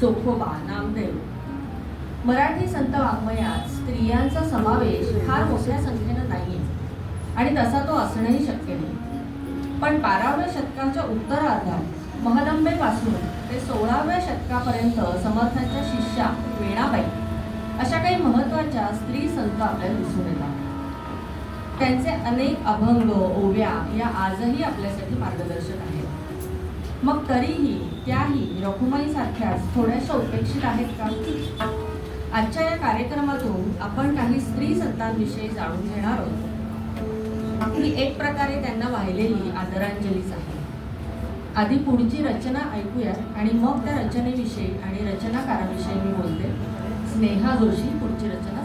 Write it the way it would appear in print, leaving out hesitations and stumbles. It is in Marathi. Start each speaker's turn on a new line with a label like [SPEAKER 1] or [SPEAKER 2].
[SPEAKER 1] चोखोबा, नामदेव. मराठी संत वाङ्मयात स्त्रियांचा समावेश फार मोठ्या संख्येनं नाही आणि तसा तो असणंही शक्य नाही. पण 12व्या शतकाच्या उत्तरार्धात महदंबेपासून ते 16व्या शतकापर्यंत समर्थांच्या शिष्या वेणाबाई अशा काही महत्त्वाच्या स्त्री संत आपल्याला दिसून येतात. त्यांचे अनेक अभंग, ओव्या या आजही आपल्यासाठी मार्गदर्शक आहेत. मग तरीही त्याही रखुमाईसारख्याच थोड्याशा उपेक्षित आहेत का? आजच्या या कार्यक्रमातून आपण काही स्त्री संतांविषयी जाणून घेणार आहोत. ही एक प्रकारे त्यांना वाहिलेली आदरांजलीच आहे. आधी पुढची रचना ऐकूया आणि मग त्या रचनेविषयी आणि रचनाकाराविषयी मी बोलते. स्नेहा जोशी पुढची रचना